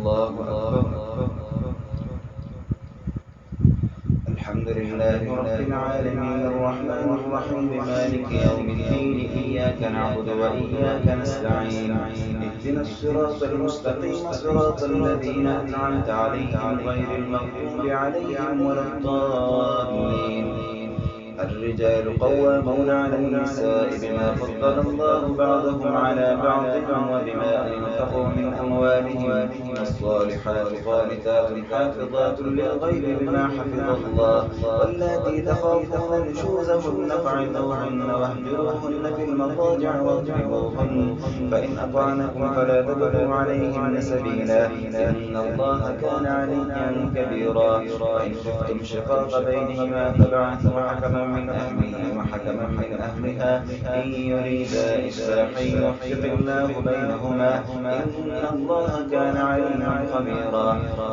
الله أكبر. الحمد لله رب العالمين الرحمن الرحيم مالك يوم الدين إياك نعبد وإياك نستعين اهدنا الصراط المستقيم صراط الذين أنعمت عليهم غير المغضوب عليهم ولا الضالين. الرجال قوامون على النساء بما فضل الله بعضهم على بعض وبما أنفقوا من أموالهم الصالحات قانتات حافظات للغيب بما حفظ الله واللاتي تخافون نشوزهن فعظوهن واهجروهن في المضاجع واضربوهن فإن أطعنكم فلا تبغوا عليهن سبيلا إن الله كان عليا كبيرا. وإن خفتم شقاق بينهما فبعثوا حكما من أهله وحكما من أهلها إن يريدا إصلاحا يوفق الله بينهما إن الله كان عليا خبيرا.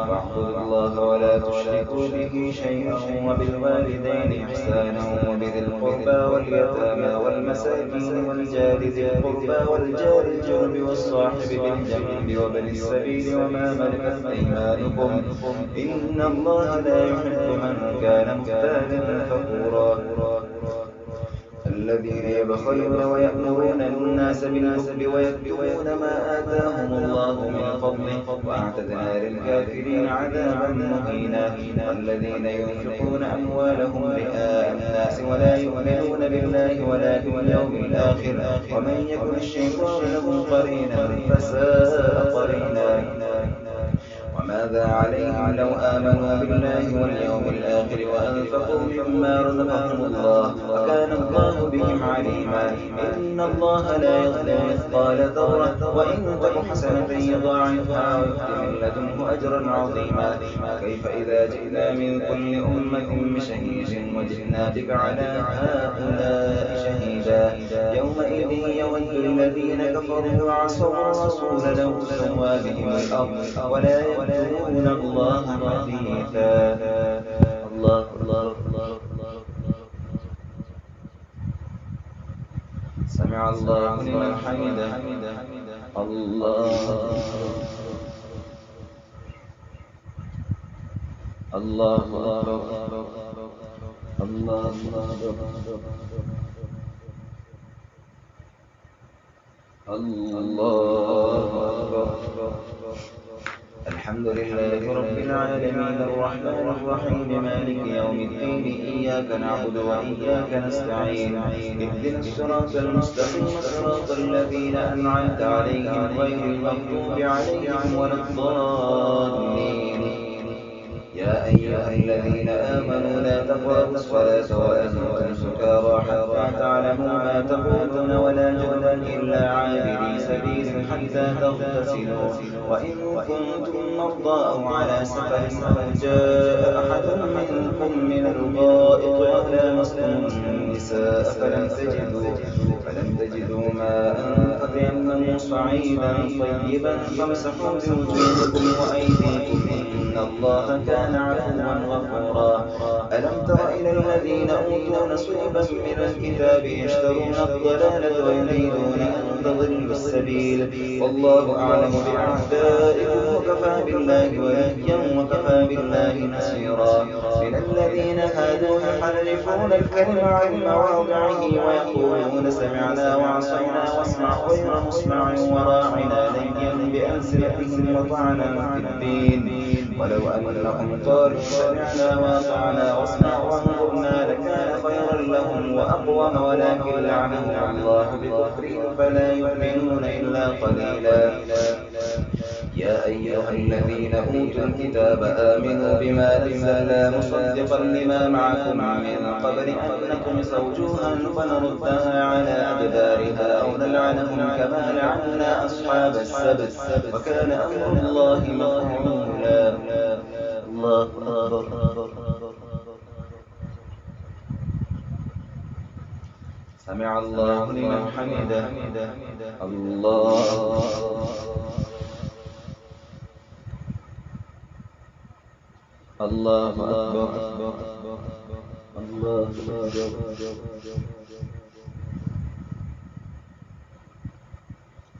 واعبدوا الله ولا تشركوا به شيئا وبالوالدين إحسانا وبذي القربى واليتامى والمساكين والجار ذي القربى والجار الجنب والصاحب بالجنب وبن السبيل وما ملكت أيمانكم إن الله لا يحب من كان مختالا فخورا. الذين يبخلون ويأمرون الناس بالبخل ويكتمون ما آتاهم الله من فضله وأعتدنا للكافرين عذابا مهينا. والذين ينفقون أموالهم رئاء الناس ولا يؤمنون بالله ولا باليوم الآخر ومن يكن الشيطان له قرينا فساء قرينا. وماذا عليهم لو آمنوا بالله واليوم الآخر وأنفقوا مما رزقهم الله وكان الله بهم عليما. إن الله لا يظلم مثقال ذرة وإن تك حسنة يضاعفها ويؤت من لدنه أجرا عظيما. كيف إذا جئنا من كل أمة بشهيد وجئنا بك على هؤلاء شهيدا يومئذ يود الذين كفروا وعصوا الرسول لو تسوى بهم الأرض ولا يذكرون الله حديثا. الله الله سمع الله لمن حمده. الله الله أكبر. الله الله أكبر. الحمد لله رب العالمين الرحمن الرحيم مالك يوم الدين إياك نعبد وإياك نستعين اهدنا الصراط المستقيم صراط الذين أنعمت عليهم غير المغضوب عليهم ولا الضالين. يا أيها الذين آمنوا لا تقربوا الصلاة وأنتم سكارى حتى تعلموا ما تقولون ولا جنبا إلا عابري سبيل حتى تغتسلوا وإن كنتم مرضى أو على سفر أو جاء أحد منكم من الغائط أو لامستم النساء فلم تجدوا ماء فتيمموا صعيدا طيبا فامسحوا بوجوهكم وأيديكم إن الله كان عفوا غفورا. ألم تر إلى الذين أوتوا نصيبا من الكتاب يشترون الضلالة ويريدون أن تضلوا السبيل والله أعلم بأعدائكم وكفى بالله وليا وكفى بالله نصيرا. من الذين هادوا يحرفون الكلم عن مواضعه ويقولون سمعنا وعصينا واسمع غير مسمع وراعنا ليا بألسنتهم وطعنا في الدين ولو أنهم قالوا سمعنا وأطعنا واسمع وانظرنا لكان خيرا لهم وأقوم ولكن لعنهم الله بكفرهم فلا يؤمنون إلا قليلا. يا أيها الذين أوتوا الكتاب آمنوا بما نزلنا مصدقا لما معكم من قبل أن نطمس وجوها فنردها على أدبارها أو نلعنهم كما لعنا أصحاب السبت وكان أمر الله مفعولا. الله أكبر. سمع الله لمن حمده. الله الله أكبر. الله أكبر.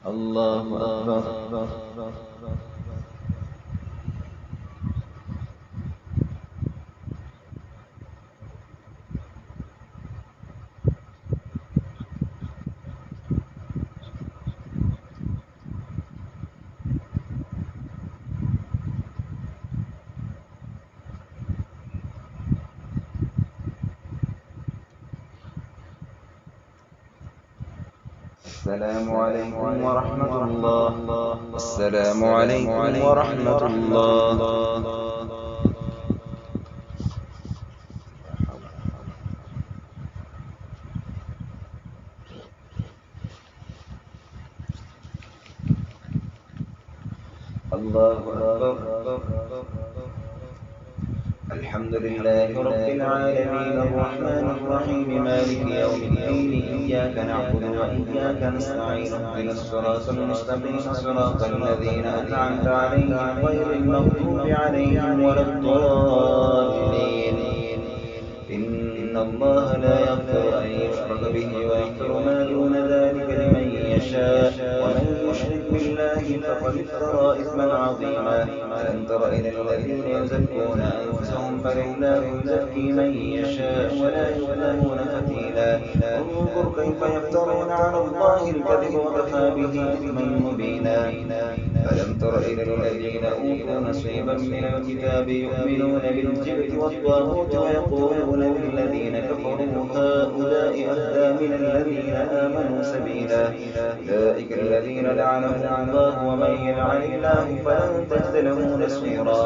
الله أكبر. والسلام عليكم ورحمة الله. والسلام عليكم ورحمة الله. الله أكبر. الحمد لله رب العالمين الرحمن الرحيم مالك يوم الدين إياك نعبد وإياك نستعين اهدنا الصراط المستقيم صراط الذين أنعمت عليهم غير المغضوب عليهم ولا الضالين. إن الله لا يغفر أن يشرك به ويغفر ما دون ذلك لمن يشاء ومن يشرك بالله فقد افترى إثما عظيما. ألم تر إلى الذين يزكون أنفسهم بل الله يزكي من يشاء ولا يظلمون فتيلا. انظر كيف يفترون على الله الكذب وكفى به إثما مبينا. ألم تر إلى الذين أوتوا نصيبا من الكتاب يؤمنون بالجبت والطاغوت ويقولون للذين كفروا هؤلاء أهدى من الذين آمنوا سبيلا. أولئك الذين لعنهم الله ومن يلعن الله فلن تجد له نصيرا.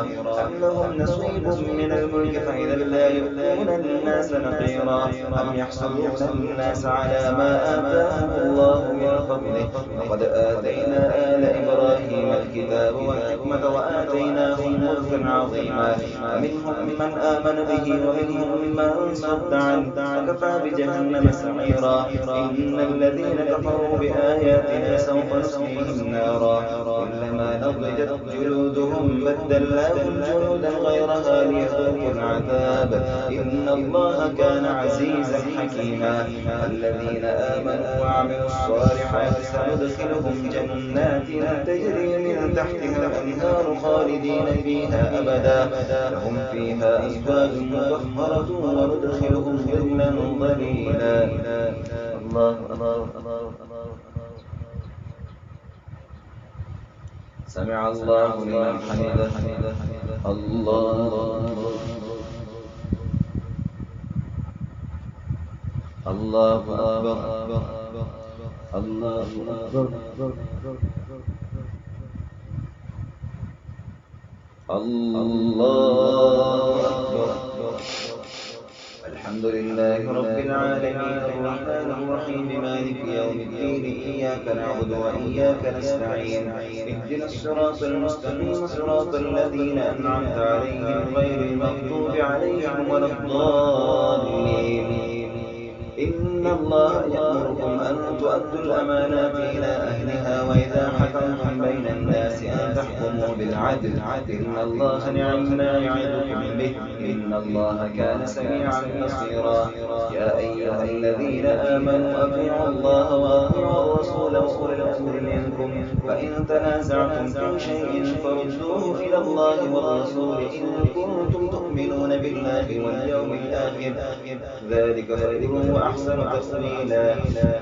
أم لهم نصيب من الملك فإذا لا يؤتون الناس نقيرا. أم يحسدون الناس على ما آتاهم الله من فضله. وقد آتينا آل إبراهيم الكتاب والحكمة وآتيناهم ملكا عظيما. ومنهم من آمن به ومنهم من صد عنه وكفى بجهنم سعيرا. إن الذين كفروا بآياتنا سوف نصليهم نارا كلما نضجت جلودهم بدلناهم جلودا غيرها ليذوقوا العذاب إن الله كان عزيزا حكيما. الذين آمنوا وعملوا الصالحات سندخلهم جنات تجري من تحتها الأنهار خالدين فيها أبدا لهم فيها أزواج مطهرة وندخلهم ظلا ظليلا. الله أكبر. سمع الله لمن حمده. الله الله أكبر. الله أكبر. الله أكبر. الحمد لله رب العالمين الرحمن الرحيم مالك يوم الدين إياك نعبد وإياك نستعين اهدنا الصراط المستقيم صراط الذين أنعمت عليهم غير المغضوب عليهم ولا الضالين. إن الله يأمركم أن تؤدوا الأمانات إلى أهلها وإذا حكمتم بين الناس أن تحكموا بالعدل إن الله نعم ما يعظكم به إن الله كان سميعا بصيرا. يا أيها الذين آمنوا أطيعوا الله وأطيعوا الرسول وأولي الأمر منكم فإن تنازعتم في شيء فردوه إلى الله والرسول إن كنتم تؤمنون بالله واليوم الآخر ذلك خير وأحسن تأويلا.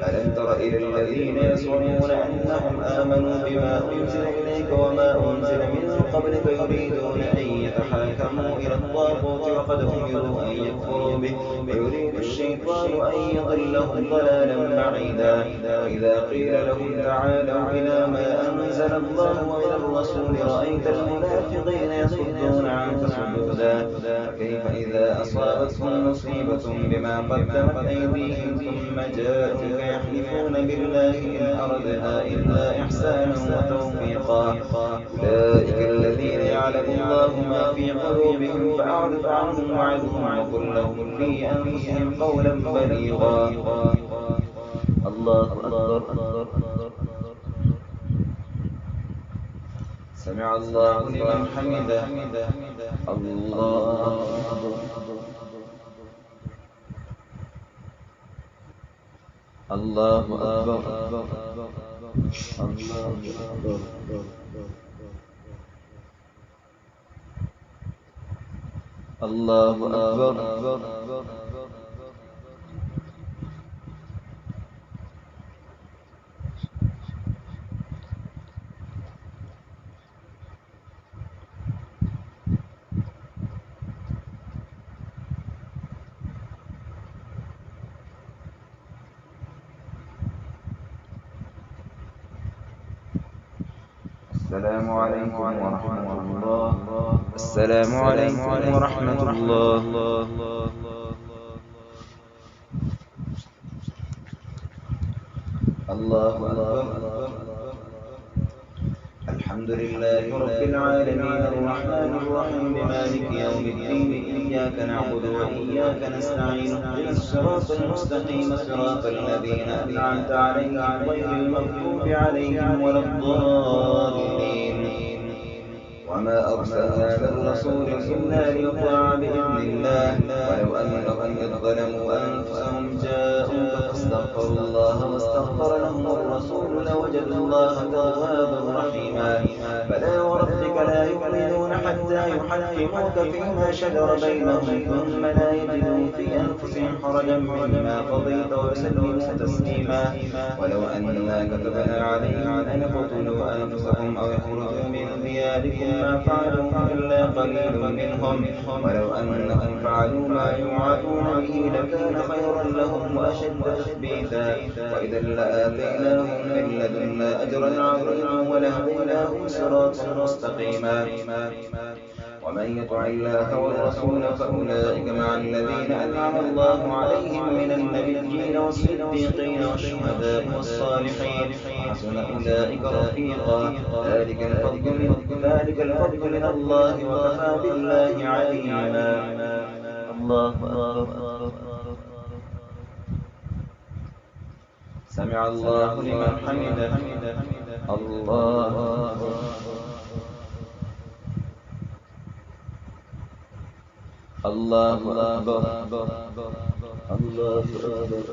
ألم تر إلى الذين يزعمون أنهم آمنوا بما أنزل إليك وما أنزل من قبلك يريدون أن يتحاكموا إلى الطاغوت وقد أمروا أن يكفروا به ويريد الشيطان أن يضلهم ضلالا بعيدا. وإذا قيل لهم تعالوا إلى ما أنزل الله وإلى الرسول رأيت المنافقين يصدون عنك صدودا. فكيف إذا أصابتهم مصيبة بما قدمت أيديهم ثم جاءوك يحلفون بالله إن أردنا إلا إحسانا وتوفيقا. أولئك الذين يعلم الله ما في قلوبهم فأعرض عنهم وعظهم وقل لهم في أنفسهم قولا بليغا. الله أكبر. سمع الله لمن حمده. الله الله أكبر. الله أكبر. الله أكبر. السلام عليكم ورحمة الله. السلام عليكم ورحمة الله. الله أكبر. الحمد لله رب العالمين الرحمن الرحيم مالك يوم الدين إياك نعبد وإياك نستعين اهدنا الصراط المستقيم صراط الذين أنعمت عليهم غير المغضوب عليهم ولا الضالين. وما أرسلنا من رسول إلا ليطاع بإذن الله ولو أنهم إذ ظلموا أنفسهم جاءوك فاستغفروا الله واستغفر لهم الرسول لوجدوا الله توابا رحيما. فلا وربك لا يؤمنون حتى يحكموك فيما شجر بينهم ثم لا يجدوا في أنفسهم حرجا مما قضيت ويسلموا تسليما. ولو أننا كتبنا عليهم أن اقتلوا أنفسهم أو يخرجوا من دياركم ما فعلوا إلا قليل منهم ولو أنهم فعلوا ما يوعدون به لكان خيرا لهم وأشد تثبيتا وإذا لآتيناهم من لدنا أجرا عظيما ولهديناهم صراطا مستقيما. ومن يطع الله والرسول فأولئك مع الذين أنعم الله عليهم من النبيين والصديقين والشهداء والصالحين وحسن أولئك رفيقا. ذلك الفضل من الله وكفى بالله عليما. الله أكبر. سمع الله لمن حمده. الله الله أكبر. الله أكبر.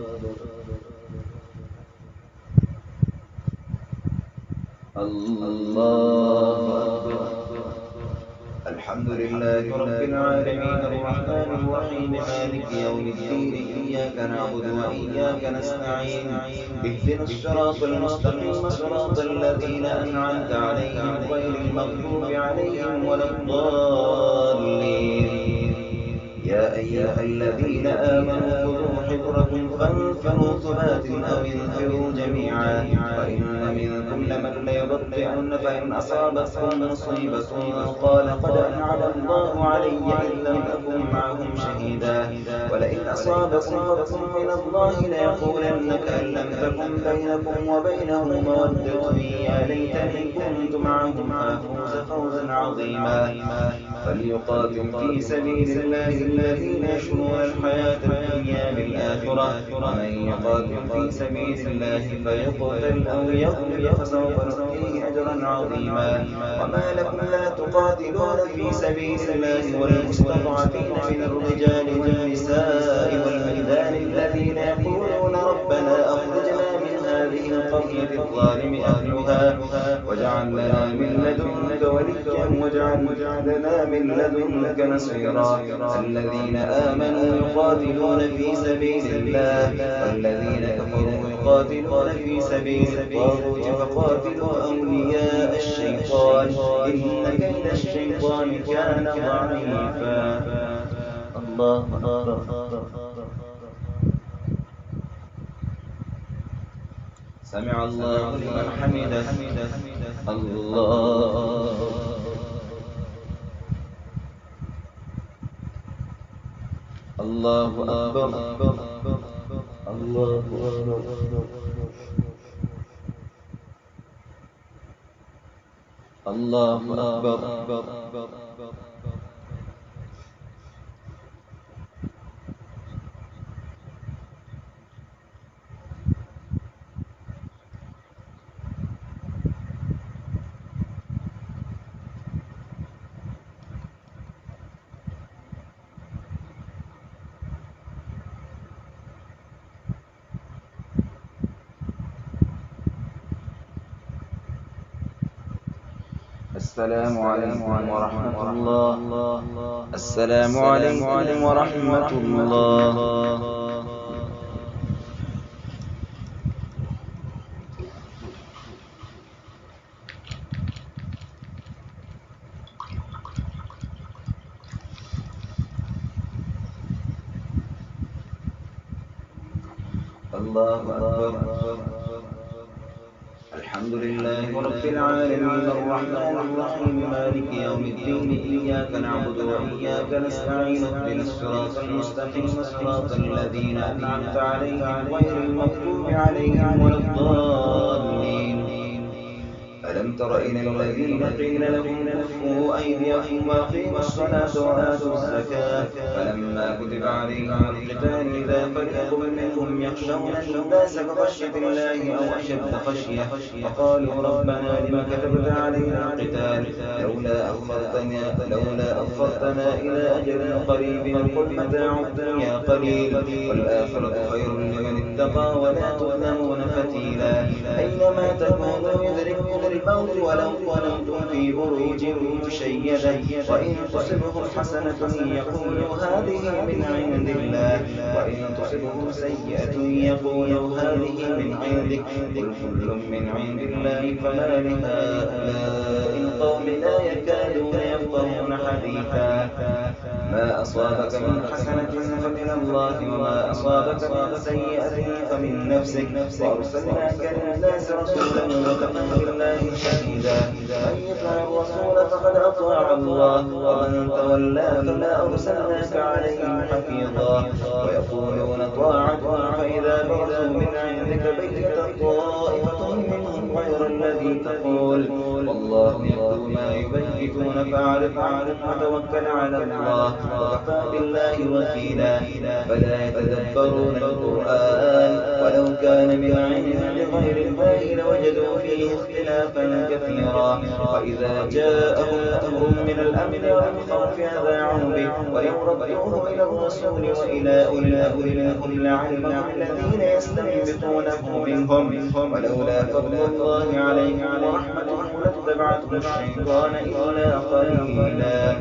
الله أكبر. الحمد لله رب العالمين الرحمن الرحيم مالك يوم الدين إياك نعبد وإياك نستعين اهدنا الصراط المستقيم صراط الذين أنعمت عليهم غير المغضوب عليهم ولا الضالين. يا أيها الذين آمنوا خذوا حذركم فانفروا ثبات أو انفروا جميعا وإن منكم لمن ليبطئن فإن أصابتكم مصيبة قال قد أنعم الله علي إذ لم أكن معهم شهيدا ولئن أصابكم فضل من الله ليقولن كأن لم تكن بينكم وبينه مودة يا ليتني كنت معهم فأفوز فوزا عظيما. فليقاتل في سبيل الله الذين يشرون الحياة الدنيا بالآخرة ومن يقاتل في سبيل الله فيقتل أو يغلب فسوف نؤتيه أجرا عظيما. وما لكم لا تقاتلون في سبيل الله والمستضعفين من الرجال والنساء والولدان الذين يقولون ربنا أخرجنا من هذه القرية الظالم أهلها واجعل لنا من لدنك وليا واجعل لنا من لدنك نصيرا. الذين آمنوا يقاتلون في سبيل الله والذين كفروا يقاتلون في سبيل الطاغوت فقاتلوا أولياء الشيطان إن كيد الشيطان كان ضعيفا. الله أكبر. سمع الله لمن حمده. الله الله أكبر. الله أكبر. الله أكبر. السلام عليكم ورحمة الله. السلام عليكم ورحمة الله. الله أكبر. الحمد لله رب العالمين الرحمن الرحيم مالك يوم الدين إياك نعبد وإياك نستعين اهدنا الصراط المستقيم صراط الذين أنعمت عليهم غير المغضوب عليهم ولا الضالين. ألم تر إلى الذين قيل لهم كفوا أيديكم وأقيموا الصلاة وآتوا الزكاة فلما كتب عليهم القتال إذا فريق منهم يخشون الناس كخشية الله أو أشد خشية فقالوا ربنا لم كتبت علينا القتال لولا أخرتنا إلى أجل قريب قل متاع الدنيا قليل والآخرة خير لمن اتقى ولا تظلمون فتيلا. أينما تكونوا يدرككم الموت ولو كنتم في بروج مشيدة وإن تصبهم حسنة يقولوا هذه من عند الله وإن تصبهم سيئة يقولوا هذه من عندك قل كل من عند الله فما لهؤلاء القوم لا يكادون يفقهون حديثا. ما أصابك من حسنة فمن الله وما أصابك من سيئة فمن نفسك وأرسلناك للناس رسولا وكفى بالله شهيدا. من يطع الرسول فقد أطاع الله ومن تولى فما أرسلناك عليهم حفيظا. ويقولون طاعة فإذا برزوا من عندك بيت طائفة منهم غير الذي تقول والله يكتب ما يبيتون فاعرف عنهم وتوكل على الله وكفى بالله وكيلا. فلا يتدبرون القرآن ولو كان من عند غير الله لوجدوا فيه اختلافا كثيرا. وإذا جاءهم أمر من الأمن والخوف أذاعوا به وإن ردوه إلى الرسول وإلى أولي الأمر منهم لعلمه الذين يستنبطونه منهم ولولا فضل الله عليكم ورحمته لاتبعتم الشيطان إلا قليلا.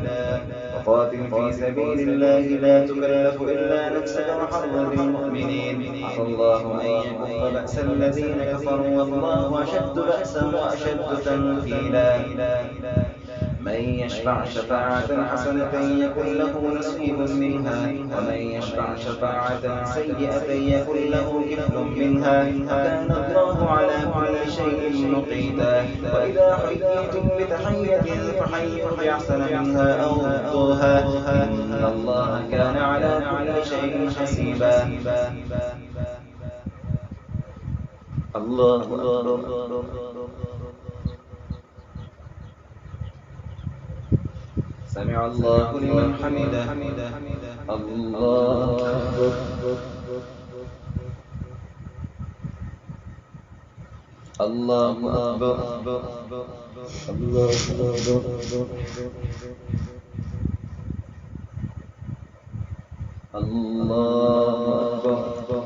وقاتل في سبيل الله لا تكلف إلا نفسك وحرض المؤمنين عسى الله أن يكف بأس الذين كفروا والله أشد بأسا وأشد تنكيلا. من يشفع شفاعة حسنة يكن له نصيب منها ومن يشفع شفاعة سيئة يكن له كفل منها وكان الله على كل شيء مقيتا. وإذا حييتم بتحية فحيوا بأحسن منها أو ردوها إن الله كان على كل شيء حسيبا. الله أكبر. سمع الله لمن حمده. الله أكبر. الله أكبر. الله أكبر. الله أكبر.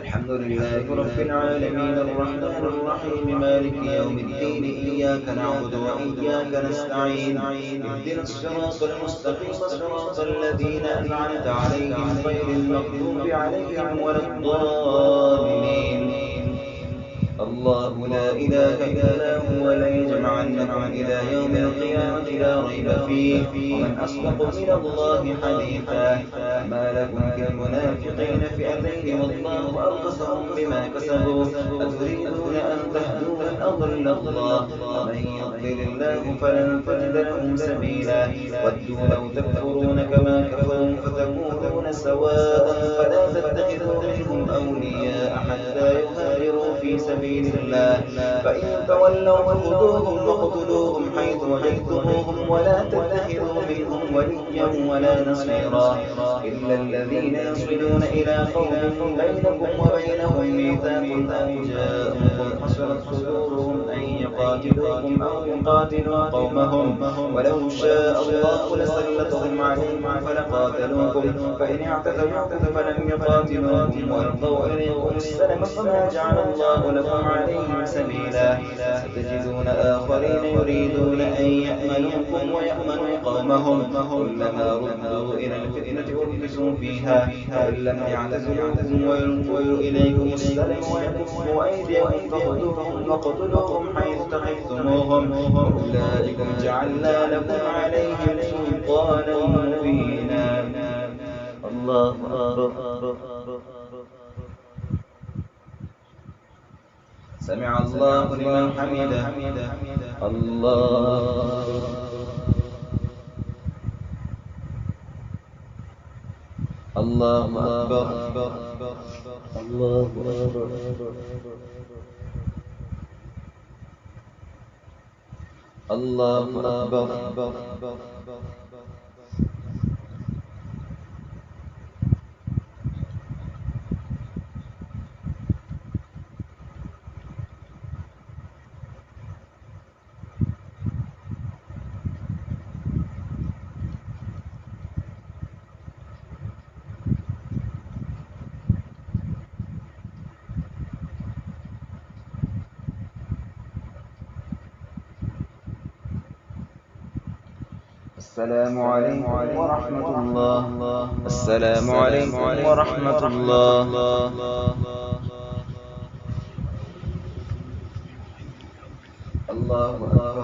الحمد لله رب العالمين الرحمن الرحيم مالك يوم الدين إياك نعبد وإياك نستعين اهدنا الصراط المستقيم صراط الذين أنعمت عليهم غير المغضوب عليهم ولا الضالين. الله لا إله إلا هو ليجمعنكم إلى يوم القيامة لا ريب فيه ومن أصدق من الله حديثا. ما لكم في المنافقين فئتين والله أرخصهم بما كسبوا أتريدون أن تهدوا من أضل الله ومن يضلل الله فلن تجد له سبيلا. ودوا لو تكفرون كما كفروا فتكونون سواء فلا تتخذوا منهم أولياء حتى يهاجروا في سبيل الله فإن تولوا فخذوهم وقتلوهم حيث وجدتموهم ولا تتخذوا منهم وليا ولا نصيرا إلا الذين يصلون إلى قوم بينكم وبينهم ميثاق أو جاءوكم حصرت صدورهم أن يقاتلوكم أو يقاتلوا قومهم ولو شاء الله لسلطهم عليكم فلقاتلوكم فإن اعتزلوكم فلم يقاتلوكم وألقوا إليكم السلم فما جعل الله لكم عليهم سبيلا. ستجدون آخرين يريدون أن يأمنوكم ويأمنوا قومهم كلما ردوا إلى الفتنة أركسوا فيها فإن لم يعتزلوكم ويلقوا إليكم السلم ويكفوا أيديهم فخذوهم وقتلوهم حيث ثقفتموهم وأولئكم جعلنا لكم عليهم سلطانا مبينا. الله أكبر. سمع الله لمن حمده. الله الله أكبر. الله أكبر. الله أكبر. السلام عليكم ورحمة الله. السلام عليكم ورحمة الله. الله أكبر.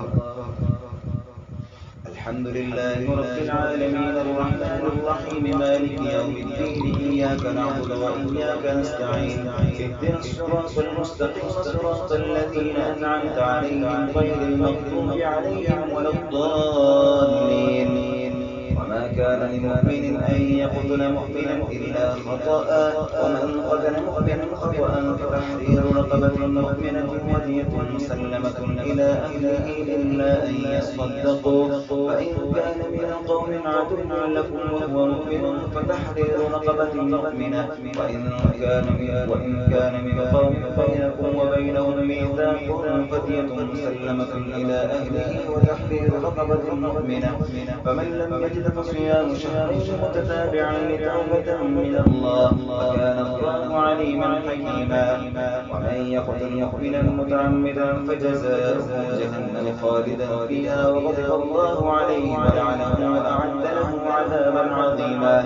الحمد لله رب العالمين الرحمن الرحيم مالك يوم الدين إياك نعبد وإياك نستعين اهدنا الصراط المستقيم صراط الذين أنعمت عليهم غير المغضوب عليهم ولا الضالين. وما كان لمؤمن أن يقتل مؤمنا إلا خطأ ومن قتل مؤمنا خطأ فتحرير رقبة مؤمنة ودية مسلمة إلى أهله إلا أن يصدقوا فإن كان من قوم عدو لكم وهو مؤمن فتحرير رقبة مؤمنة وإن كان من قوم بينكم وبينهم ميثاق فدية مسلمة إلى أهله وتحرير رقبة مؤمنة فمن لم يجد فصيام شهرين متتابعين توبة من الله وكان الله عليما حكيما. ومن يقتل مؤمنا متعمدا فجزاؤه جهنم خالدا فيها وغضب الله عليه ولعنه وأعد له عذابا عظيما.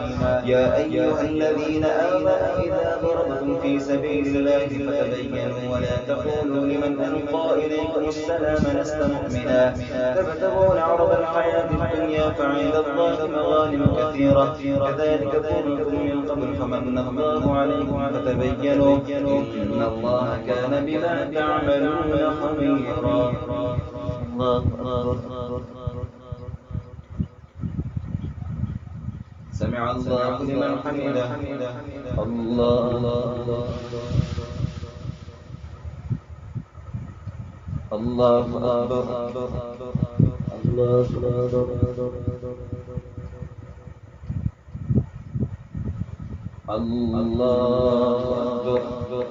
يا أيها الذين آمنوا إذا ضربتم في سبيل الله فتبينوا ولا تقولوا لمن ألقى إليكم السلام لست مؤمنا تبتغون عرض الحياة الدنيا فعند الله مغانم كثيرة كذلك كنتم من قبل فمن الله عليكم فتبينوا إن الله كان بما تعملون خبيرا. الله أكبر. سمع الله لمن حمده. الله الله أكبر. الله أكبر.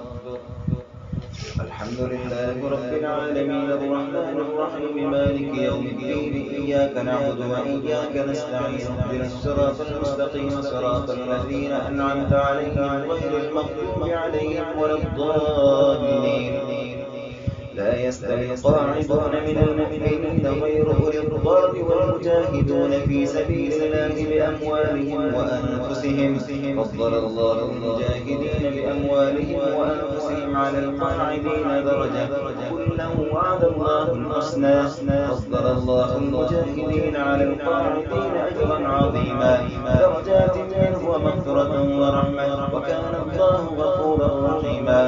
الحمد لله رب العالمين الرحمن الرحيم مالك يوم الدين إياك نعبد وإياك نستعين اهدنا الصراط المستقيم صراط الذين أنعمت عليهم غير المغضوب عليهم ولا الضالين. لا يستوي القاعدون من المؤمنين غير أولي الضرر والمجاهدون في سبيل الله بأموالهم وأنفسهم فضل الله المجاهدين بأموالهم وأنفسهم على القاعدين درجة كلا وعد الله الحسنى فضل الله المجاهدين على القاعدين أجرا عظيما درجات منه ومغفرة ورحمة وكان الله غفورا رحيما.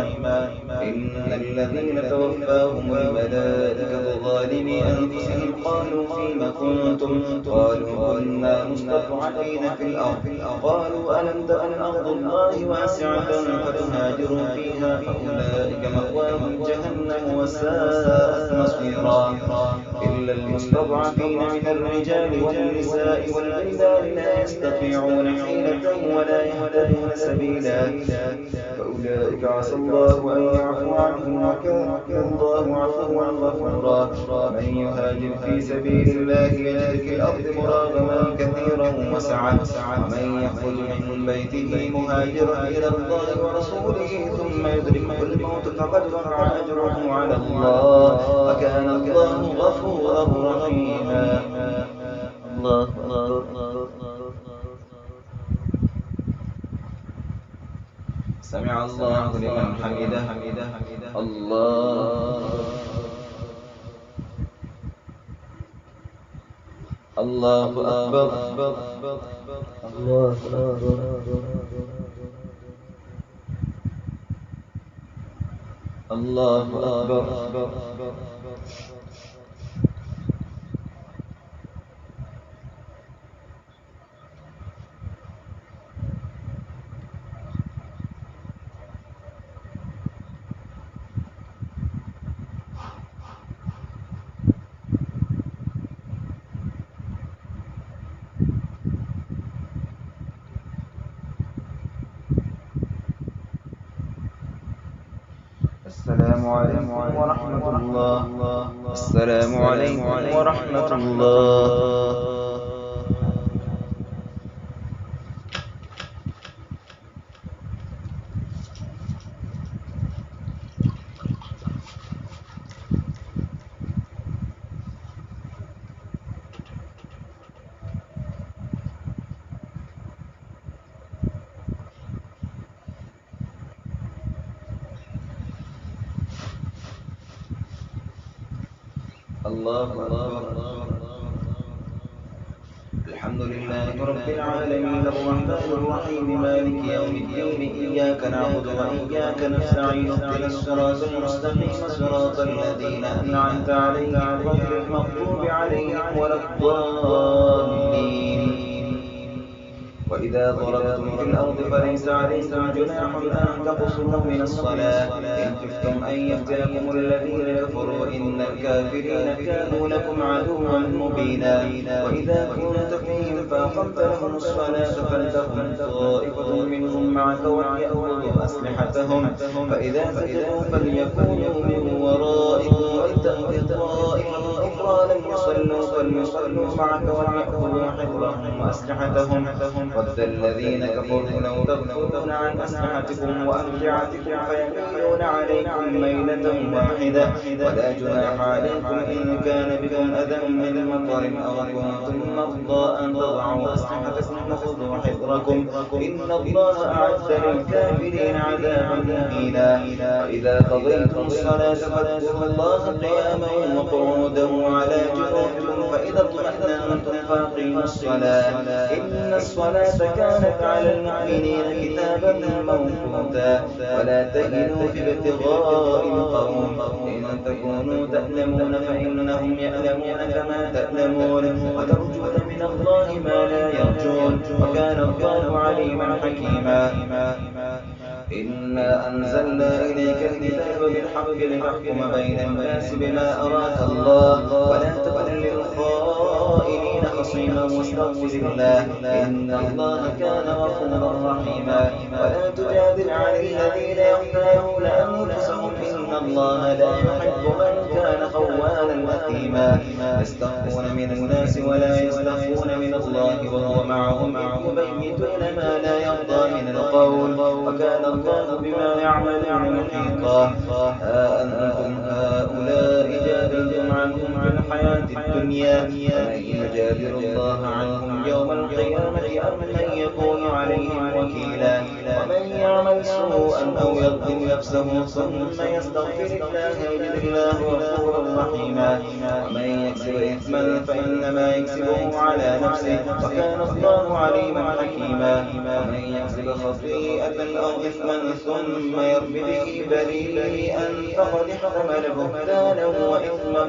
إن الذين توفاهم الملائكة ظالمي أنفسهم قالوا فيما كنتم قالوا كنا مستضعفين في الأرض قالوا ألم تكن أرض الله واسعة فتهاجروا فيها فأولئك مأواهم جهنم وساءت مصيرا. إلا المستضعفين من الرجال والنساء والولدان لا يستطيعون حيلة ولا يهتدون سبيلا فأولئك عسى الله أن يعفو عنهم وكان الله عفوا غفورا. من يهاجر في سبيل الله يجد في الأرض مراغما كثيرا وسعة ومن يخرج من بيته مهاجرا إلى الله ورسوله ثم يدركه الموت فقد وقع أجره على الله وكان الله غفورا رحيما. الله أكبر. سمع الله لمن حمده. الله الله أكبر. الله أكبر. الله أكبر. السلام عليكم ورحمة الله. السلام عليكم ورحمة الله. الله أكبر. الحمد لله رب العالمين الرحمن الرحيم مالك يوم الدين إياك نعبد وإياك نستعين اهدنا الصراط المستقيم صراط الذين أنعمت عليهم غير المغضوب عليهم ولا الضالين. وإذا ضربتم في الأرض فليس عليكم جناح أن تقصروا من الصلاة إن خفتم أن يفتنكم الذين كفروا إن الكافرين كانوا لكم عدوا مبينا. وإذا كنت فيهم فأقمت لهم الصلاة فلتقم طائفة منهم معك وليأخذوا أسلحتهم فإذا سجدوا فليكونوا من ورائكم ولتأت طائفة أخرى لم يصلوا فليصلوا معك وليأخذوا حذرهم وأسلحتهم ود الذين كفروا لو تغفلون عن أسلحتكم وأمتعتكم فيميلون عليكم ميلة واحدة ولا جناح عليكم إن كان بكم أذى من مطر أو كنتم مرضى أن تضعوا أسلحتكم وخذوا حذركم إن الله أعد للكافرين عذابا مهينا. وإذا قضيتم الصلاة فاذكروا الله قياما وقعودا وعلى جنوبكم فإذا اطمأننتم فأقيموا الصلاة إن الصلاة كانت على المؤمنين كتابا موقوتا. ولا تهنوا في ابتغاء القوم إن تكونوا تألمون فإنهم يألمون كما تألمون وترجون من الله ما لا يرجون وكان الله عليما حكيما. إنا أنزلنا إليك الكتاب بالحق لتحكم بين الناس بما أراك الله ولا تكن للخائنين خصيما واستغفر الله إن الله كان غفورا رحيما. ولا تجادل عن الذين يختارون أنفسهم إن الله لا يحب من كان خوانا أثيما. يستخفون من الناس ولا يستخفون من الله وهو معهم يبيتون ما لا يرضى من القول وكان الله بما يعملون محيطا. ها أنتم هؤلاء جادلتم عنهم في الحياة الدنيا فمن يجادل الله عنهم يوم القيامة أم من يكون عليهم وكيلا. ومن يعمل سوءا أو يظلم نفسه ثم يستغفر الله يجد الله غفورا رحيما. ومن يكسب إثما فإنما يكسبه على نفسه وكان الله عليما حكيما. ومن يكسب خطيئة أو إثما ثم يرمي به بريئا فقد احتمل بهتانا وإثما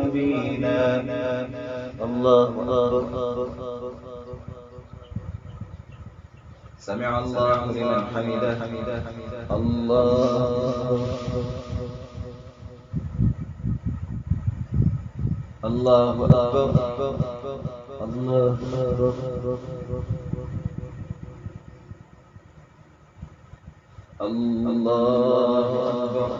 مبينا. الله أكبر. سمع الله لمن حمده. الله أكبر. الله أكبر. الله أكبر.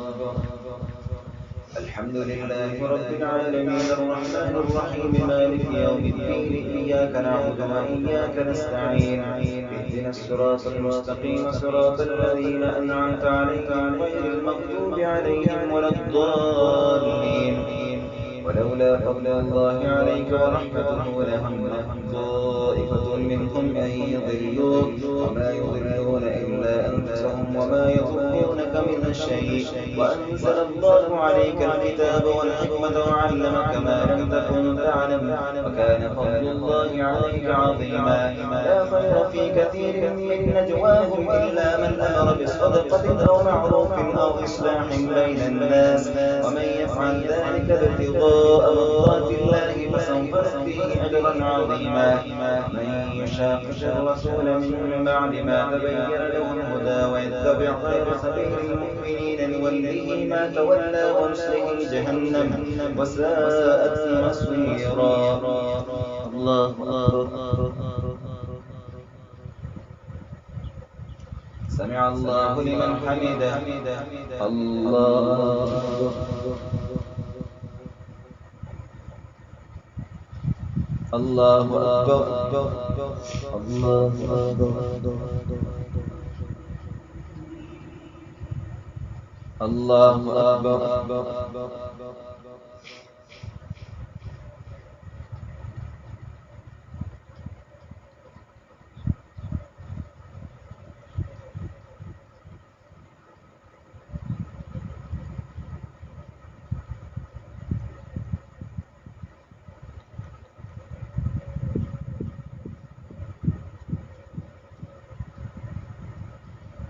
الحمد لله رب العالمين الرحمن الرحيم مالك يوم الدين إياك نعبد وإياك نستعين اهدنا الصراط المستقيم صراط الذين أنعمت عليهم غير المغضوب عليهم ولا الضالين. ولولا فضل الله عليك ورحمته لهم طائفة منهم أن يضلوك وما يضلون إلا أنفسهم وما يضرونك من شيء، وأنزل الله عليك الكتاب والحكمة وعلمك ما لم تكن تعلم، وكان فضل الله عليك عظيما. لا خير في كثير من نجواهم إلا من أمر بصدقة أو معروف أو إصلاح بين الناس، ومن يفعل ذلك ابتغاء مرضات الله فسوف نؤتيه أجرا عظيما. من يشاقق الرسول من بعد ما تبين له الهدى ويتبع غير سبيل المؤمنين نوله ما تولى ونصله جهنم وساءت مصيرا. الله أكبر. سمع الله لمن حمده. الله أكبر. الله أكبر. الله أكبر. الله أكبر.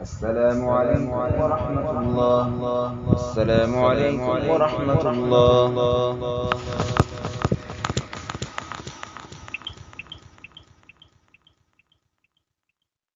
السلام عليكم ورحمة الله. السلام عليكم ورحمة الله.